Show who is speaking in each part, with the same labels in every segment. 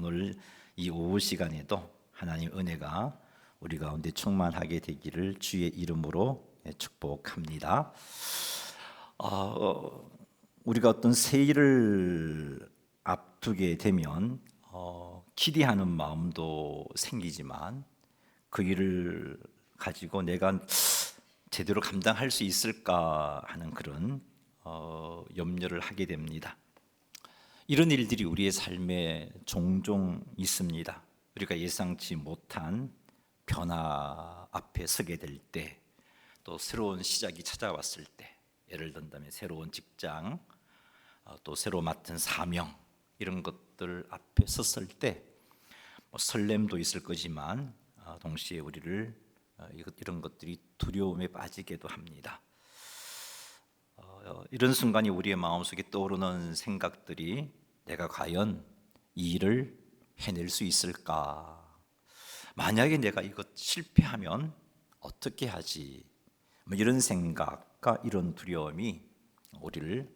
Speaker 1: 오늘 이 오후 시간에도 하나님 은혜가 우리 가운데 충만하게 되기를 주의 이름으로 축복합니다. 우리가 어떤 새 일을 앞두게 되면 기대하는 마음도 생기지만 그 일을 가지고 내가 제대로 감당할 수 있을까 하는 그런 염려를 하게 됩니다. 이런 일들이 우리의 삶에 종종 있습니다. 우리가 예상치 못한 변화 앞에 서게 될 때, 또 새로운 시작이 찾아왔을 때, 예를 든다면 새로운 직장, 또 새로 맡은 사명, 이런 것들 앞에 섰을 때 설렘도 있을 거지만 동시에 우리를 이런 것들이 두려움에 빠지게도 합니다. 이런 순간이 우리의 마음속에 떠오르는 생각들이 내가 과연 이 일을 해낼 수 있을까? 만약에 내가 이것 실패하면 어떻게 하지? 이런 생각과 이런 두려움이 우리를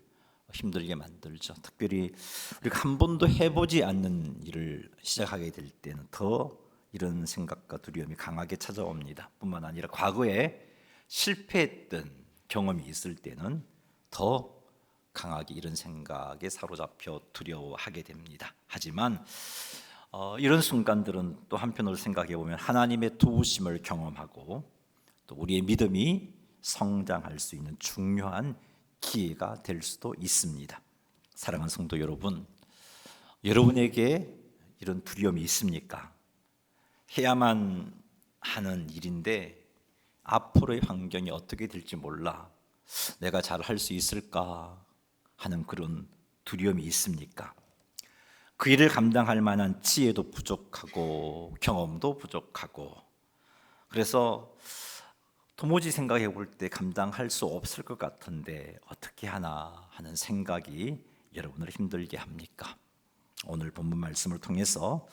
Speaker 1: 힘들게 만들죠. 특별히 우리가 한 번도 해보지 않는 일을 시작하게 될 때는 더 이런 생각과 두려움이 강하게 찾아옵니다. 뿐만 아니라 과거에 실패했던 경험이 있을 때는 더 강하게 이런 생각에 사로잡혀 두려워하게 됩니다. 하지만 이런 순간들은 또 한편으로 생각해 보면 하나님의 도우심을 경험하고 또 우리의 믿음이 성장할 수 있는 중요한 기회가 될 수도 있습니다. 사랑하는 성도 여러분, 여러분에게 이런 두려움이 있습니까? 해야만 하는 일인데 앞으로의 환경이 어떻게 될지 몰라, 내가 잘 할 수 있을까 하는 그런 두려움이 있습니까? 그 일을 감당할 만한 지혜도 부족하고 경험도 부족하고, 그래서 도무지 생각해 볼 때 감당할 수 없을 것 같은데 어떻게 하나 하는 생각이 여러분을 힘들게 합니까? 오늘 본문 말씀을 통해서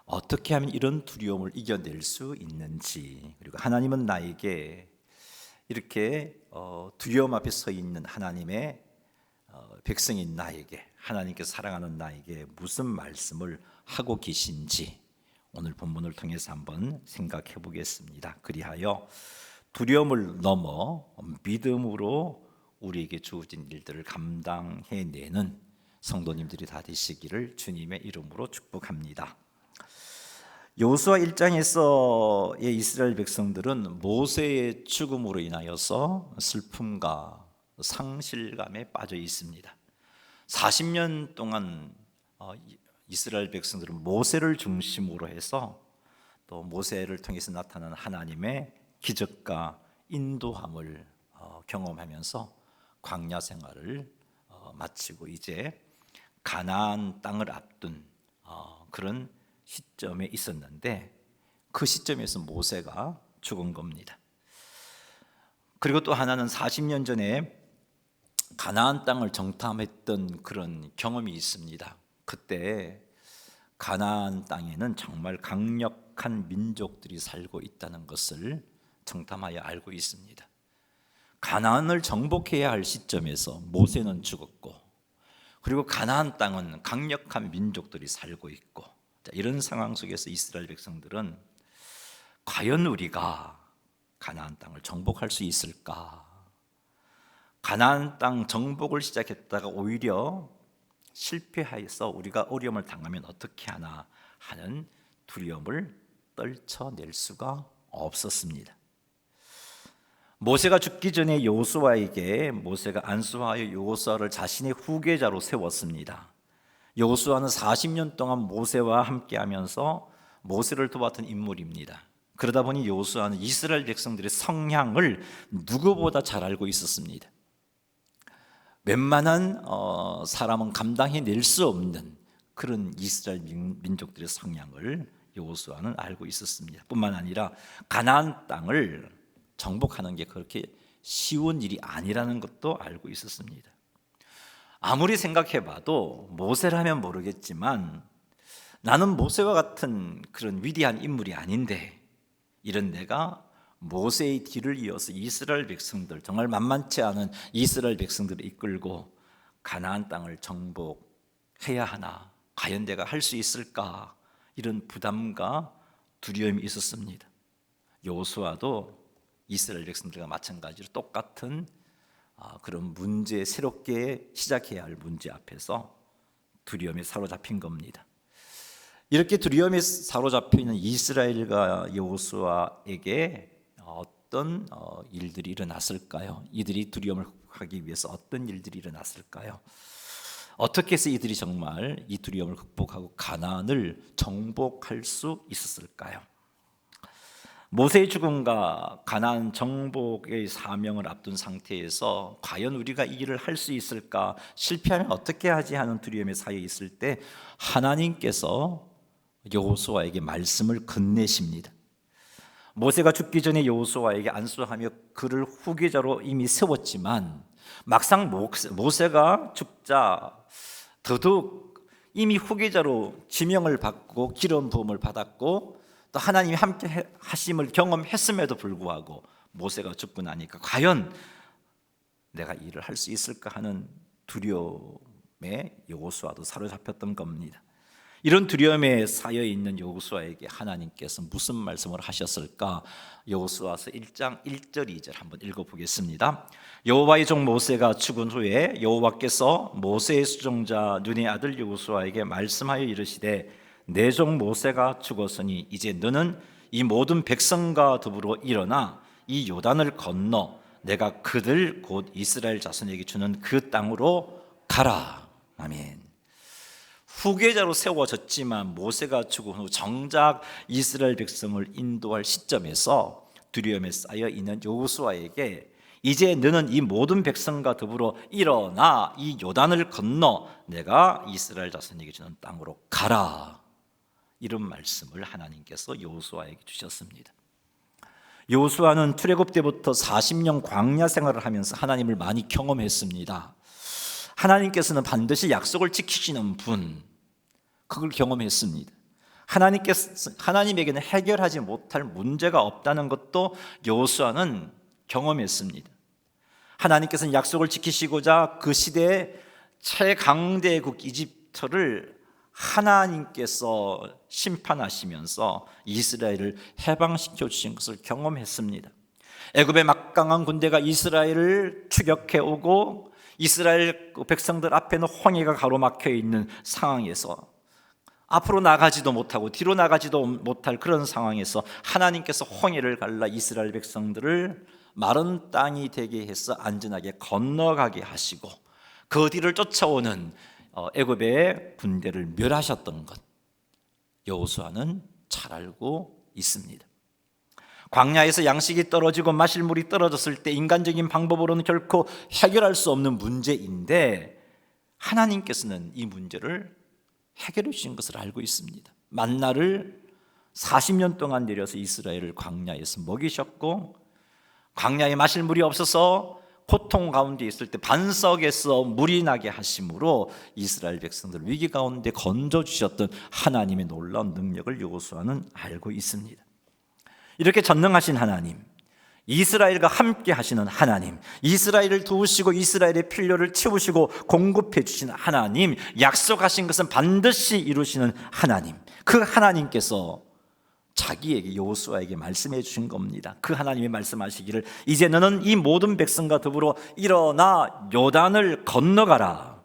Speaker 1: 어떻게 하면 이런 두려움을 이겨낼 수 있는지, 그리고 하나님은 나에게 이렇게 두려움 앞에 서 있는 하나님의 백성인 나에게, 하나님께서 사랑하는 나에게 무슨 말씀을 하고 계신지 오늘 본문을 통해서 한번 생각해 보겠습니다. 그리하여 두려움을 넘어 믿음으로 우리에게 주어진 일들을 감당해내는 성도님들이 다 되시기를 주님의 이름으로 축복합니다. 여호수아 1장에서의 이스라엘 백성들은 모세의 죽음으로 인하여서 슬픔과 상실감에 빠져 있습니다. 40년 동안 이스라엘 백성들은 모세를 중심으로 해서 또 모세를 통해서 나타나는 하나님의 기적과 인도함을 경험하면서 광야 생활을 마치고 이제 가나안 땅을 앞둔 그런 시점에 있었는데, 그 시점에서 모세가 죽은 겁니다. 그리고 또 하나는 40년 전에 가나안 땅을 정탐했던 그런 경험이 있습니다. 그때 가나안 땅에는 정말 강력한 민족들이 살고 있다는 것을 정탐하여 알고 있습니다. 가나안을 정복해야 할 시점에서 모세는 죽었고, 그리고 가나안 땅은 강력한 민족들이 살고 있고, 이런 상황 속에서 이스라엘 백성들은 과연 우리가 가나안 땅을 정복할 수 있을까? 가나안 땅 정복을 시작했다가 오히려 실패해서 우리가 어려움을 당하면 어떻게 하나 하는 두려움을 떨쳐낼 수가 없었습니다. 모세가 죽기 전에 여호수아에게 모세가 안수하여 여호수아를 자신의 후계자로 세웠습니다. 여호수아는 40년 동안 모세와 함께하면서 모세를 도왔던 인물입니다. 그러다 보니 여호수아는 이스라엘 백성들의 성향을 누구보다 잘 알고 있었습니다. 웬만한 사람은 감당해낼 수 없는 그런 이스라엘 민족들의 성향을 여호수아는 알고 있었습니다. 뿐만 아니라 가나안 땅을 정복하는 게 그렇게 쉬운 일이 아니라는 것도 알고 있었습니다. 아무리 생각해봐도 모세라면 모르겠지만 나는 모세와 같은 그런 위대한 인물이 아닌데, 이런 내가 모세의 뒤를 이어서 이스라엘 백성들, 정말 만만치 않은 이스라엘 백성들을 이끌고 가나안 땅을 정복해야 하나, 과연 내가 할 수 있을까? 이런 부담과 두려움이 있었습니다. 여호수아도 이스라엘 백성들과 마찬가지로 똑같은 그런 문제, 새롭게 시작해야 할 문제 앞에서 두려움에 사로잡힌 겁니다. 이렇게 두려움에 사로잡혀 있는 이스라엘과 여호수아에게 어떤 일들이 일어났을까요? 이들이 두려움을 극복하기 위해서 어떤 일들이 일어났을까요? 어떻게 해서 이들이 정말 이 두려움을 극복하고 가나안을 정복할 수 있었을까요? 모세의 죽음과 가나안 정복의 사명을 앞둔 상태에서 과연 우리가 이 일을 할 수 있을까? 실패하면 어떻게 하지 하는 두려움에 쌓여 있을 때 하나님께서 여호수아에게 말씀을 건네십니다. 모세가 죽기 전에 여호수아에게 안수하며 그를 후계자로 이미 세웠지만 막상 모세가 죽자 더더욱 이미 후계자로 지명을 받고 기름 부음을 받았고 또 하나님이 함께 하심을 경험했음에도 불구하고 모세가 죽고 나니까 과연 내가 일을 할 수 있을까 하는 두려움에 여호수아도 사로잡혔던 겁니다. 이런 두려움에 쌓여 있는 여호수아에게 하나님께서 무슨 말씀을 하셨을까? 여호수아서 1장 1절 2절 한번 읽어보겠습니다. 여호와의 종 모세가 죽은 후에 여호와께서 모세의 수종자 눈의 아들 여호수아에게 말씀하여 이르시되 내 종 모세가 죽었으니 이제 너는 이 모든 백성과 더불어 일어나 이 요단을 건너 내가 그들 곧 이스라엘 자손에게 주는 그 땅으로 가라. 아멘. 후계자로 세워졌지만 모세가 죽은 후 정작 이스라엘 백성을 인도할 시점에서 두려움에 쌓여 있는 여호수아에게 이제 너는 이 모든 백성과 더불어 일어나 이 요단을 건너 내가 이스라엘 자손에게 주는 땅으로 가라. 이런 말씀을 하나님께서 여호수아에게 주셨습니다. 여호수아는 출애굽 때부터 40년 광야 생활을 하면서 하나님을 많이 경험했습니다. 하나님께서는 반드시 약속을 지키시는 분, 그걸 경험했습니다. 하나님에게는 해결하지 못할 문제가 없다는 것도 여호수아는 경험했습니다. 하나님께서는 약속을 지키시고자 그 시대의 최강대국 이집트를 하나님께서 심판하시면서 이스라엘을 해방시켜 주신 것을 경험했습니다. 애굽의 막강한 군대가 이스라엘을 추격해 오고 이스라엘 백성들 앞에는 홍해가 가로막혀 있는 상황에서 앞으로 나가지도 못하고 뒤로 나가지도 못할 그런 상황에서 하나님께서 홍해를 갈라 이스라엘 백성들을 마른 땅이 되게 해서 안전하게 건너가게 하시고 그 뒤를 쫓아오는 애굽의 군대를 멸하셨던 것 여호수아는 잘 알고 있습니다. 광야에서 양식이 떨어지고 마실 물이 떨어졌을 때 인간적인 방법으로는 결코 해결할 수 없는 문제인데 하나님께서는 이 문제를 해결해 주신 것을 알고 있습니다. 만나를 40년 동안 내려서 이스라엘을 광야에서 먹이셨고 광야에 마실 물이 없어서 고통 가운데 있을 때 반석에서 물이 나게 하심으로 이스라엘 백성들 위기 가운데 건져주셨던 하나님의 놀라운 능력을 여호수아는 알고 있습니다. 이렇게 전능하신 하나님, 이스라엘과 함께 하시는 하나님, 이스라엘을 도우시고 이스라엘의 필요를 채우시고 공급해 주시는 하나님, 약속하신 것은 반드시 이루시는 하나님, 그 하나님께서 자기에게 여호수아에게 말씀해 주신 겁니다. 그 하나님이 말씀하시기를 이제 너는 이 모든 백성과 더불어 일어나 요단을 건너가라.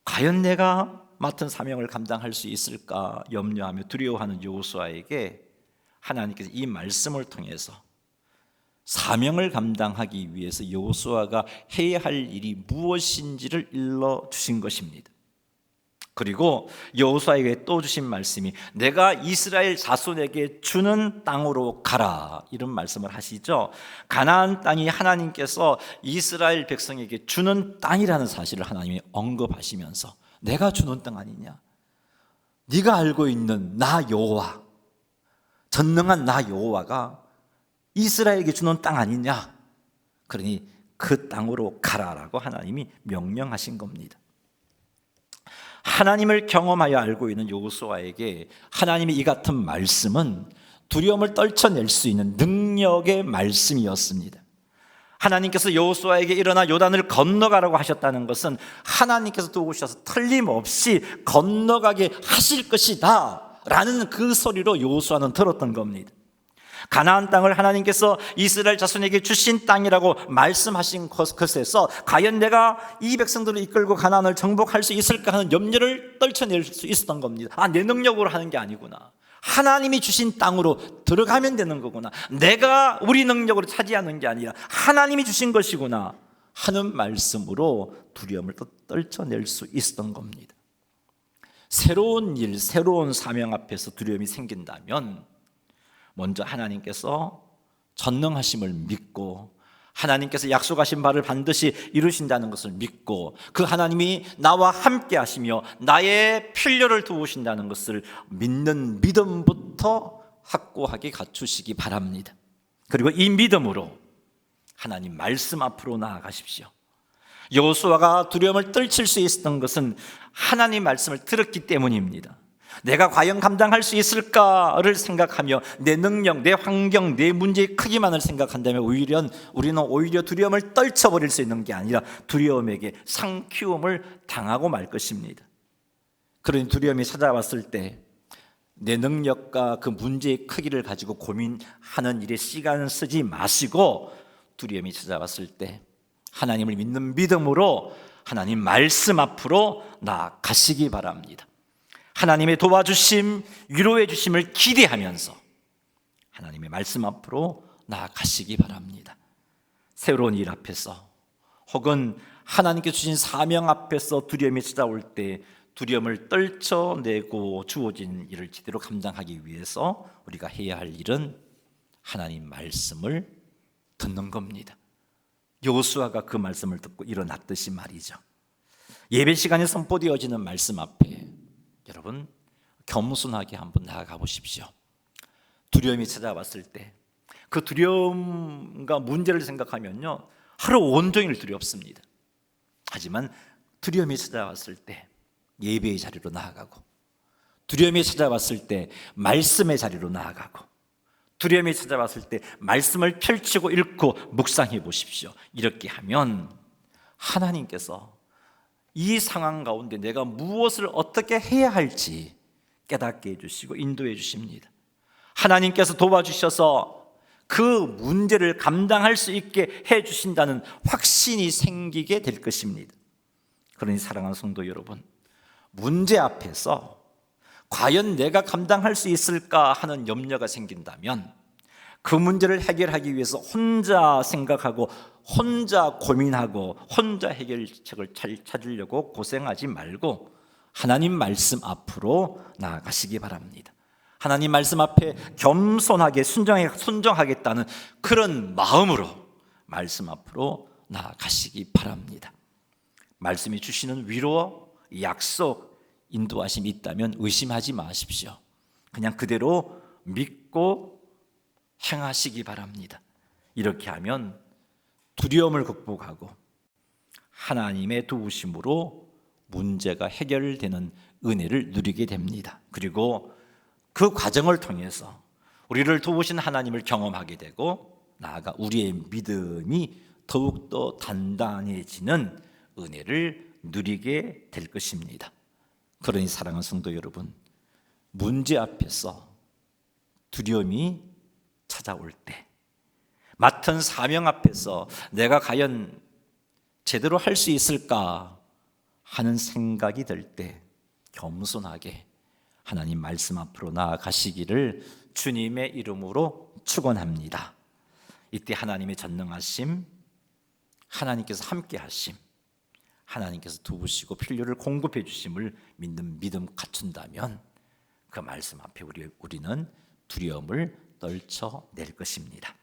Speaker 1: 과연 내가 맡은 사명을 감당할 수 있을까 염려하며 두려워하는 여호수아에게 하나님께서 이 말씀을 통해서 사명을 감당하기 위해서 여호수아가 해야 할 일이 무엇인지를 일러 주신 것입니다. 그리고 여호수아에게 또 주신 말씀이 내가 이스라엘 자손에게 주는 땅으로 가라 이런 말씀을 하시죠. 가나안 땅이 하나님께서 이스라엘 백성에게 주는 땅이라는 사실을 하나님이 언급하시면서 내가 주는 땅 아니냐, 네가 알고 있는 나 여호와, 전능한 나 여호와가 이스라엘에게 주는 땅 아니냐, 그러니 그 땅으로 가라라고 하나님이 명령하신 겁니다. 하나님을 경험하여 알고 있는 여호수아에게 하나님의 이 같은 말씀은 두려움을 떨쳐낼 수 있는 능력의 말씀이었습니다. 하나님께서 여호수아에게 일어나 요단을 건너가라고 하셨다는 것은 하나님께서 도우셔서 틀림없이 건너가게 하실 것이다 라는 그 소리로 여호수아는 들었던 겁니다. 가나안 땅을 하나님께서 이스라엘 자손에게 주신 땅이라고 말씀하신 것에서 과연 내가 이 백성들을 이끌고 가나안을 정복할 수 있을까 하는 염려를 떨쳐낼 수 있었던 겁니다. 내 능력으로 하는 게 아니구나. 하나님이 주신 땅으로 들어가면 되는 거구나. 내가 우리 능력으로 차지하는 게 아니라 하나님이 주신 것이구나 하는 말씀으로 두려움을 떨쳐낼 수 있었던 겁니다. 새로운 일, 새로운 사명 앞에서 두려움이 생긴다면 먼저 하나님께서 전능하심을 믿고 하나님께서 약속하신 바를 반드시 이루신다는 것을 믿고 그 하나님이 나와 함께 하시며 나의 필요를 도우신다는 것을 믿는 믿음부터 확고하게 갖추시기 바랍니다. 그리고 이 믿음으로 하나님 말씀 앞으로 나아가십시오. 여호수아가 두려움을 떨칠 수 있었던 것은 하나님 말씀을 들었기 때문입니다. 내가 과연 감당할 수 있을까를 생각하며 내 능력, 내 환경, 내 문제의 크기만을 생각한다면 우리는 오히려 두려움을 떨쳐버릴 수 있는 게 아니라 두려움에게 상키움을 당하고 말 것입니다. 그러니 두려움이 찾아왔을 때 내 능력과 그 문제의 크기를 가지고 고민하는 일에 시간을 쓰지 마시고 두려움이 찾아왔을 때 하나님을 믿는 믿음으로 하나님 말씀 앞으로 나아가시기 바랍니다. 하나님의 도와주심, 위로해 주심을 기대하면서 하나님의 말씀 앞으로 나아가시기 바랍니다. 새로운 일 앞에서 혹은 하나님께 주신 사명 앞에서 두려움이 찾아올 때 두려움을 떨쳐내고 주어진 일을 제대로 감당하기 위해서 우리가 해야 할 일은 하나님 말씀을 듣는 겁니다. 여호수아가 그 말씀을 듣고 일어났듯이 말이죠. 예배 시간에 선포되어지는 말씀 앞에 여러분 겸손하게 한번 나아가 보십시오. 두려움이 찾아왔을 때 그 두려움과 문제를 생각하면요 하루 온종일 두렵습니다. 하지만 두려움이 찾아왔을 때 예배의 자리로 나아가고 두려움이 찾아왔을 때 말씀의 자리로 나아가고 두려움이 찾아왔을 때 말씀을 펼치고 읽고 묵상해 보십시오. 이렇게 하면 하나님께서 이 상황 가운데 내가 무엇을 어떻게 해야 할지 깨닫게 해주시고 인도해 주십니다. 하나님께서 도와주셔서 그 문제를 감당할 수 있게 해주신다는 확신이 생기게 될 것입니다. 그러니 사랑하는 성도 여러분, 문제 앞에서 과연 내가 감당할 수 있을까 하는 염려가 생긴다면 그 문제를 해결하기 위해서 혼자 생각하고 혼자 고민하고 혼자 해결책을 찾으려고 고생하지 말고 하나님 말씀 앞으로 나아가시기 바랍니다. 하나님 말씀 앞에 겸손하게 순종하겠다는 그런 마음으로 말씀 앞으로 나아가시기 바랍니다. 말씀이 주시는 위로, 약속, 인도하심이 있다면 의심하지 마십시오. 그냥 그대로 믿고 행하시기 바랍니다. 이렇게 하면 두려움을 극복하고 하나님의 도우심으로 문제가 해결되는 은혜를 누리게 됩니다. 그리고 그 과정을 통해서 우리를 도우신 하나님을 경험하게 되고 나아가 우리의 믿음이 더욱더 단단해지는 은혜를 누리게 될 것입니다. 그러니 사랑하는 성도 여러분, 문제 앞에서 두려움이 찾아올 때, 맡은 사명 앞에서 내가 과연 제대로 할 수 있을까 하는 생각이 들 때 겸손하게 하나님 말씀 앞으로 나아가시기를 주님의 이름으로 축원합니다. 이때 하나님의 전능하심, 하나님께서 함께 하심, 하나님께서 도우시고 필요를 공급해 주심을 믿는 믿음 갖춘다면 그 말씀 앞에 우리는 두려움을 떨쳐낼 것입니다.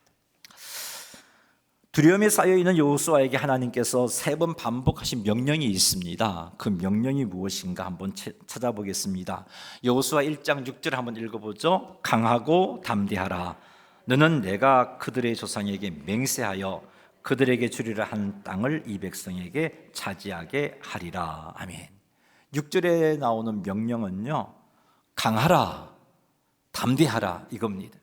Speaker 1: 두려움에 쌓여있는 여호수아에게 하나님께서 3번 반복하신 명령이 있습니다. 그 명령이 무엇인가 한번 찾아보겠습니다. 여호수아 1장 6절 한번 읽어보죠. 강하고 담대하라. 너는 내가 그들의 조상에게 맹세하여 그들에게 주리라 한 땅을 이 백성에게 차지하게 하리라. 아멘. 6절에 나오는 명령은요, 강하라, 담대하라 이겁니다.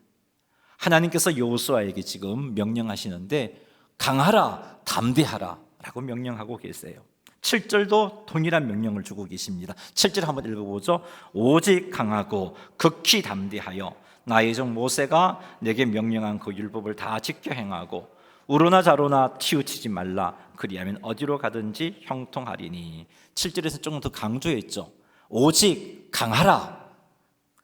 Speaker 1: 하나님께서 여호수아에게 지금 명령하시는데 강하라, 담대하라 라고 명령하고 계세요. 7절도 동일한 명령을 주고 계십니다. 7절 한번 읽어보죠. 오직 강하고 극히 담대하여 나의 종 모세가 내게 명령한 그 율법을 다 지켜 행하고 우로나 좌로나 치우치지 말라. 그리하면 어디로 가든지 형통하리니. 7절에서 조금 더 강조했죠. 오직 강하라,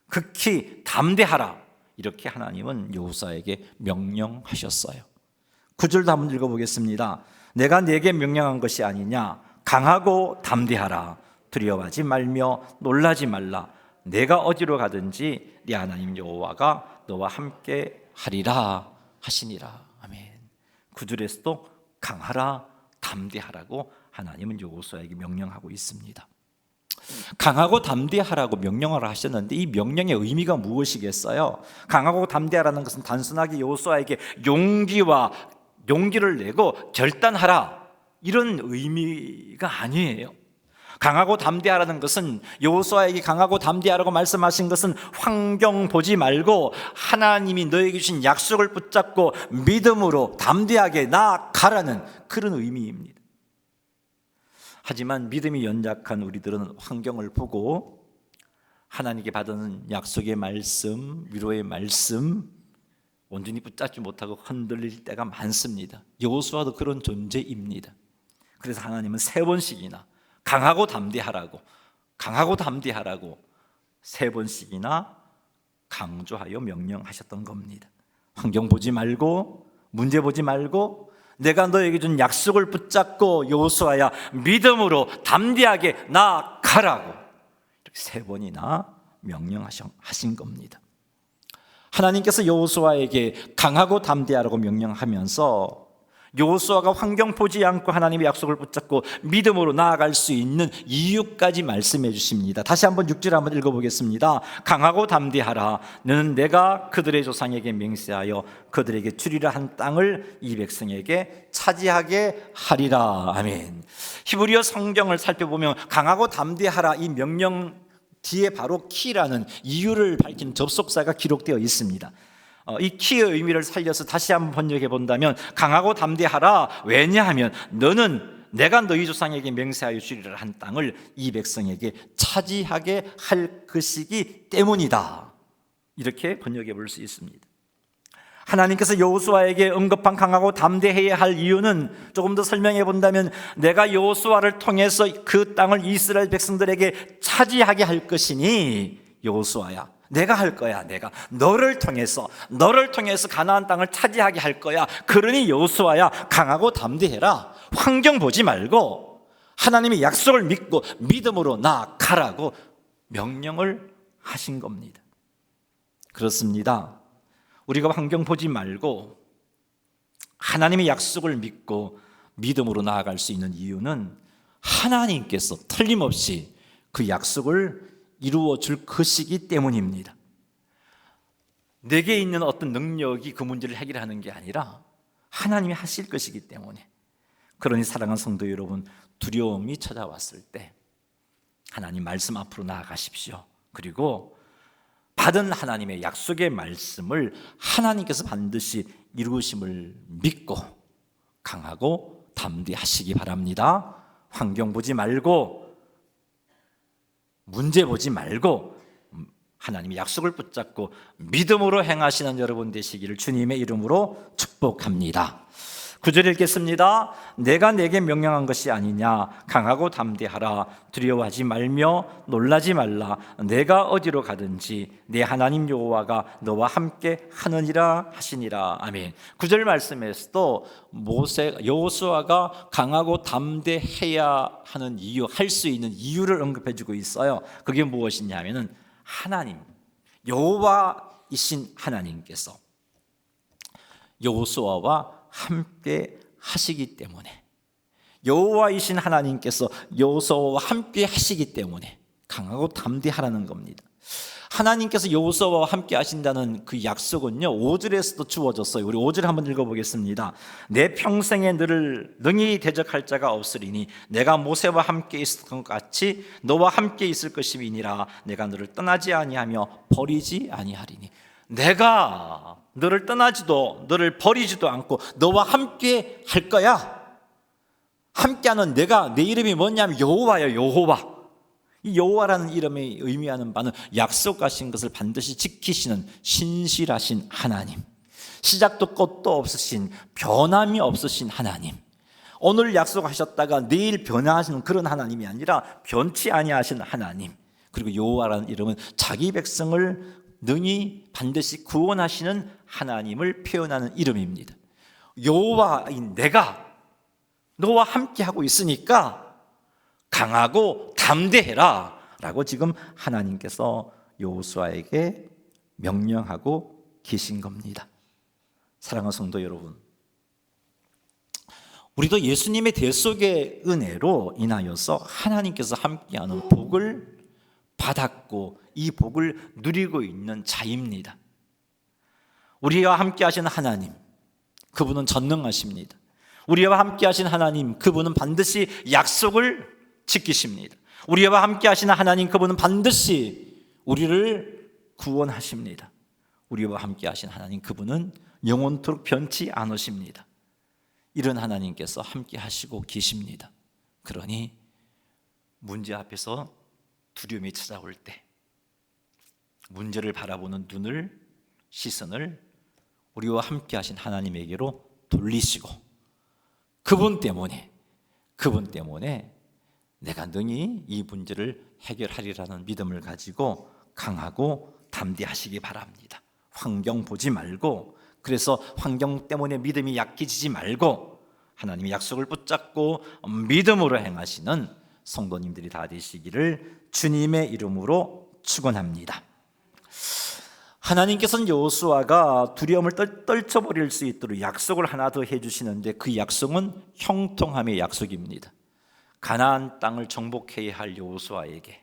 Speaker 1: 극히 담대하라, 이렇게 하나님은 여호수아에게 명령하셨어요. 9절도 한번 읽어보겠습니다. 내가 네게 명령한 것이 아니냐. 강하고 담대하라. 두려워하지 말며 놀라지 말라. 내가 어디로 가든지 네 하나님 여호와가 너와 함께 하리라 하시니라. 아멘. 9절에서도 강하라, 담대하라고 하나님은 여호수아에게 명령하고 있습니다. 강하고 담대하라고 명령을 하셨는데 이 명령의 의미가 무엇이겠어요? 강하고 담대하라는 것은 단순하게 여호수아에게 용기를 내고 결단하라, 이런 의미가 아니에요. 강하고 담대하라는 것은, 여호수아에게 강하고 담대하라고 말씀하신 것은 환경 보지 말고 하나님이 너에게 주신 약속을 붙잡고 믿음으로 담대하게 나아가라는 그런 의미입니다. 하지만 믿음이 연약한 우리들은 환경을 보고 하나님께 받은 약속의 말씀, 위로의 말씀 온전히 붙잡지 못하고 흔들릴 때가 많습니다. 여호수아도 그런 존재입니다. 그래서 하나님은 3번씩이나 강하고 담대하라고 3번씩이나 강조하여 명령하셨던 겁니다. 환경 보지 말고, 문제 보지 말고, 내가 너에게 준 약속을 붙잡고 여호수아야 믿음으로 담대하게 나아가라고 이렇게 3번이나 명령하신 겁니다. 하나님께서 여호수아에게 강하고 담대하라고 명령하면서 여호수아가 환경 보지 않고 하나님의 약속을 붙잡고 믿음으로 나아갈 수 있는 이유까지 말씀해 주십니다. 다시 한번 6절 한번 읽어보겠습니다. 강하고 담대하라. 너는 내가 그들의 조상에게 맹세하여 그들에게 주리라 한 땅을 이 백성에게 차지하게 하리라. 아멘. 히브리어 성경을 살펴보면 강하고 담대하라 이 명령 뒤에 바로 키라는 이유를 밝힌 접속사가 기록되어 있습니다. 이 키의 의미를 살려서 다시 한번 번역해 본다면 강하고 담대하라. 왜냐하면 너는 내가 너희 조상에게 맹세하여 주리라 한 땅을 이 백성에게 차지하게 할 것이기 때문이다. 이렇게 번역해 볼 수 있습니다. 하나님께서 여호수아에게 언급한 강하고 담대해야 할 이유는 조금 더 설명해 본다면 내가 여호수아를 통해서 그 땅을 이스라엘 백성들에게 차지하게 할 것이니 여호수아야 내가 할 거야. 내가 너를 통해서 가나안 땅을 차지하게 할 거야. 그러니 여호수아야 강하고 담대해라. 환경 보지 말고 하나님의 약속을 믿고 믿음으로 나아가라고 명령을 하신 겁니다. 그렇습니다. 우리가 환경 보지 말고 하나님의 약속을 믿고 믿음으로 나아갈 수 있는 이유는 하나님께서 틀림없이 그 약속을 이루어 줄 것이기 때문입니다. 내게 있는 어떤 능력이 그 문제를 해결하는 게 아니라 하나님이 하실 것이기 때문에. 그러니 사랑하는 성도 여러분, 두려움이 찾아왔을 때 하나님 말씀 앞으로 나아가십시오. 그리고 받은 하나님의 약속의 말씀을 하나님께서 반드시 이루심을 믿고 강하고 담대하시기 바랍니다. 환경 보지 말고 문제 보지 말고 하나님의 약속을 붙잡고 믿음으로 행하시는 여러분 되시기를 주님의 이름으로 축복합니다. 9절 읽겠습니다. 내가 내게 명령한 것이 아니냐. 강하고 담대하라. 두려워하지 말며 놀라지 말라. 내가 어디로 가든지 내 하나님 여호와가 너와 함께 하느니라 하시니라. 아멘. 9절 말씀에서도 여호수아가 강하고 담대해야 하는 이유, 할 수 있는 이유를 언급해 주고 있어요. 그게 무엇이냐 하면은 하나님, 여호와이신 하나님께서 여호수아와 함께 하시기 때문에, 여호와이신 하나님께서 여호수아와 함께 하시기 때문에 강하고 담대하라는 겁니다. 하나님께서 여호수아와 함께 하신다는 그 약속은요 5절에서도 주어졌어요. 우리 5절 한번 읽어보겠습니다. 내 평생에 너를 능히 대적할 자가 없으리니 내가 모세와 함께 있었던 것 같이 너와 함께 있을 것임이니라. 내가 너를 떠나지 아니하며 버리지 아니하리니. 내가 너를 떠나지도 너를 버리지도 않고 너와 함께 할 거야. 함께하는 내가, 내 이름이 뭐냐면 여호와야, 여호와. 이 여호와라는 이름이 의미하는 바는 약속하신 것을 반드시 지키시는 신실하신 하나님, 시작도 끝도 없으신, 변함이 없으신 하나님, 오늘 약속하셨다가 내일 변화하시는 그런 하나님이 아니라 변치 아니하신 하나님, 그리고 여호와라는 이름은 자기 백성을 능히 반드시 구원하시는 하나님을 표현하는 이름입니다. 여호와인 내가 너와 함께하고 있으니까 강하고 담대해라 라고 지금 하나님께서 여호수아에게 명령하고 계신 겁니다. 사랑하는 성도 여러분, 우리도 예수님의 대속의 은혜로 인하여서 하나님께서 함께하는 복을 받았고 이 복을 누리고 있는 자입니다. 우리와 함께 하신 하나님, 그분은 전능하십니다. 우리와 함께 하신 하나님, 그분은 반드시 약속을 지키십니다. 우리와 함께 하시는 하나님, 그분은 반드시 우리를 구원하십니다. 우리와 함께 하신 하나님, 그분은 영원토록 변치 않으십니다. 이런 하나님께서 함께 하시고 계십니다. 그러니 문제 앞에서 두려움이 찾아올 때 문제를 바라보는 눈을, 시선을 우리와 함께 하신 하나님에게로 돌리시고 그분 때문에 내가 능히 이 문제를 해결하리라는 믿음을 가지고 강하고 담대하시기 바랍니다. 환경 보지 말고, 그래서 환경 때문에 믿음이 약해지지 말고 하나님의 약속을 붙잡고 믿음으로 행하시는 성도님들이 다 되시기를 주님의 이름으로 축원합니다. 하나님께서는 여호수아가 두려움을 떨쳐버릴 수 있도록 약속을 하나 더 해주시는데 그 약속은 형통함의 약속입니다. 가나안 땅을 정복해야 할 여호수아에게,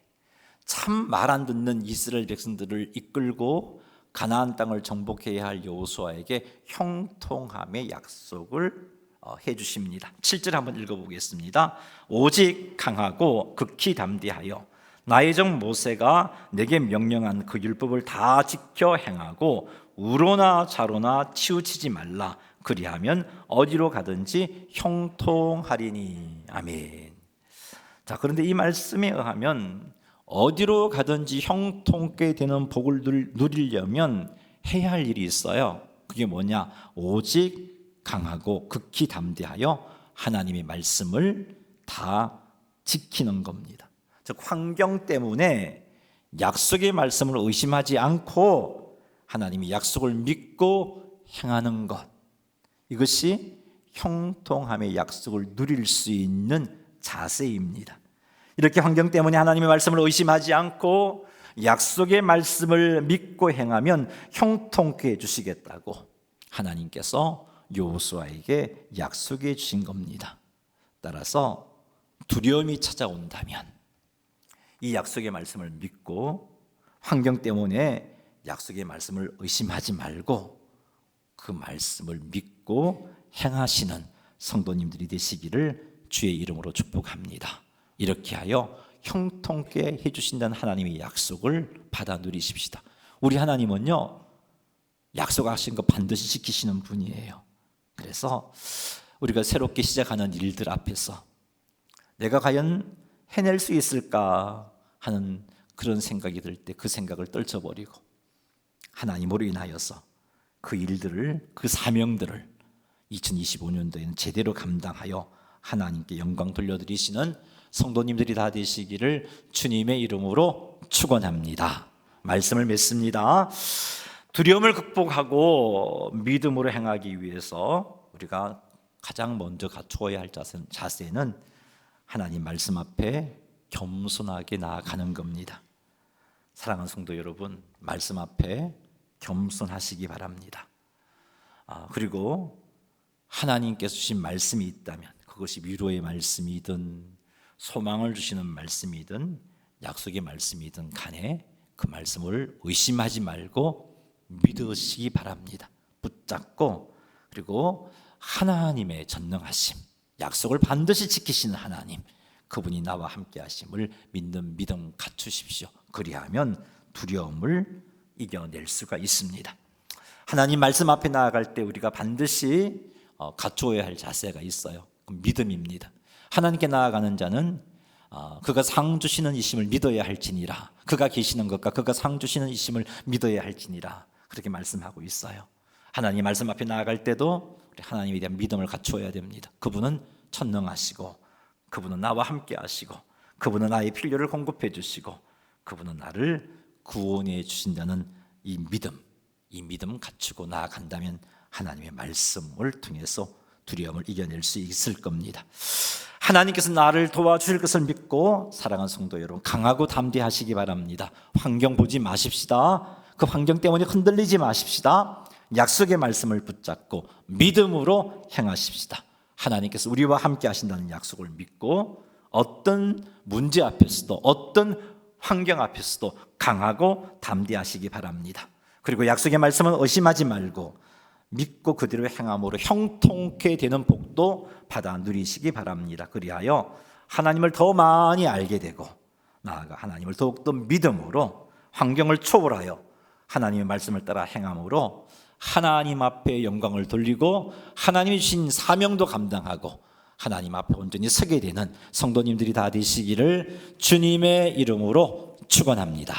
Speaker 1: 참 말 안 듣는 이스라엘 백성들을 이끌고 가나안 땅을 정복해야 할 여호수아에게 형통함의 약속을 해주십니다. 7절 한번 읽어보겠습니다. 오직 강하고 극히 담대하여 나의 종 모세가 내게 명령한 그 율법을 다 지켜 행하고 우로나 좌로나 치우치지 말라. 그리하면 어디로 가든지 형통하리니. 아멘. 자, 그런데 이 말씀에 의하면 어디로 가든지 형통케 되는 복을 누리려면 해야 할 일이 있어요. 그게 뭐냐? 오직 강하고 극히 담대하여 하나님의 말씀을 다 지키는 겁니다. 즉 환경 때문에 약속의 말씀을 의심하지 않고 하나님의 약속을 믿고 행하는 것, 이것이 형통함의 약속을 누릴 수 있는 자세입니다. 이렇게 환경 때문에 하나님의 말씀을 의심하지 않고 약속의 말씀을 믿고 행하면 형통케 해주시겠다고 하나님께서 여호수아에게 약속해 주신 겁니다. 따라서 두려움이 찾아온다면 이 약속의 말씀을 믿고 환경 때문에 약속의 말씀을 의심하지 말고 그 말씀을 믿고 행하시는 성도님들이 되시기를 주의 이름으로 축복합니다. 이렇게 하여 형통케 해주신다는 하나님의 약속을 받아 누리십시다. 우리 하나님은요, 약속하신 거 반드시 지키시는 분이에요. 그래서 우리가 새롭게 시작하는 일들 앞에서 내가 과연 해낼 수 있을까 하는 그런 생각이 들 때 그 생각을 떨쳐버리고 하나님으로 인하여서 그 일들을, 그 사명들을 2025년도에는 제대로 감당하여 하나님께 영광 돌려드리시는 성도님들이 다 되시기를 주님의 이름으로 축원합니다. 말씀을 맺습니다. 두려움을 극복하고 믿음으로 행하기 위해서 우리가 가장 먼저 갖추어야 할 자세는 하나님 말씀 앞에 겸손하게 나아가는 겁니다. 사랑하는 성도 여러분, 말씀 앞에 겸손하시기 바랍니다. 그리고 하나님께서 주신 말씀이 있다면 그것이 위로의 말씀이든 소망을 주시는 말씀이든 약속의 말씀이든 간에 그 말씀을 의심하지 말고 믿으시기 바랍니다. 붙잡고, 그리고 하나님의 전능하심, 약속을 반드시 지키시는 하나님, 그분이 나와 함께 하심을 믿는 믿음 갖추십시오. 그리하면 두려움을 이겨낼 수가 있습니다. 하나님 말씀 앞에 나아갈 때 우리가 반드시 갖추어야 할 자세가 있어요. 믿음입니다. 하나님께 나아가는 자는 그가 상 주시는 이심을 믿어야 할지니라. 그가 계시는 것과 그가 상 주시는 이심을 믿어야 할지니라. 그렇게 말씀하고 있어요. 하나님 말씀 앞에 나아갈 때도 우리 하나님에 대한 믿음을 갖추어야 됩니다. 그분은 천능하시고, 그분은 나와 함께 하시고, 그분은 나의 필요를 공급해 주시고, 그분은 나를 구원해 주신다는 이 믿음 갖추고 나아간다면 하나님의 말씀을 통해서 두려움을 이겨낼 수 있을 겁니다. 하나님께서 나를 도와주실 것을 믿고 사랑하는 성도 여러분, 강하고 담대하시기 바랍니다. 환경 보지 마십시다. 그 환경 때문에 흔들리지 마십시다. 약속의 말씀을 붙잡고 믿음으로 행하십시다. 하나님께서 우리와 함께 하신다는 약속을 믿고 어떤 문제 앞에서도, 어떤 환경 앞에서도 강하고 담대하시기 바랍니다. 그리고 약속의 말씀은 의심하지 말고 믿고 그대로 행함으로 형통케 되는 복도 받아 누리시기 바랍니다. 그리하여 하나님을 더 많이 알게 되고, 나아가 하나님을 더욱더 믿음으로 환경을 초월하여 하나님의 말씀을 따라 행함으로 하나님 앞에 영광을 돌리고 하나님이 주신 사명도 감당하고 하나님 앞에 온전히 서게 되는 성도님들이 다 되시기를 주님의 이름으로 축원합니다.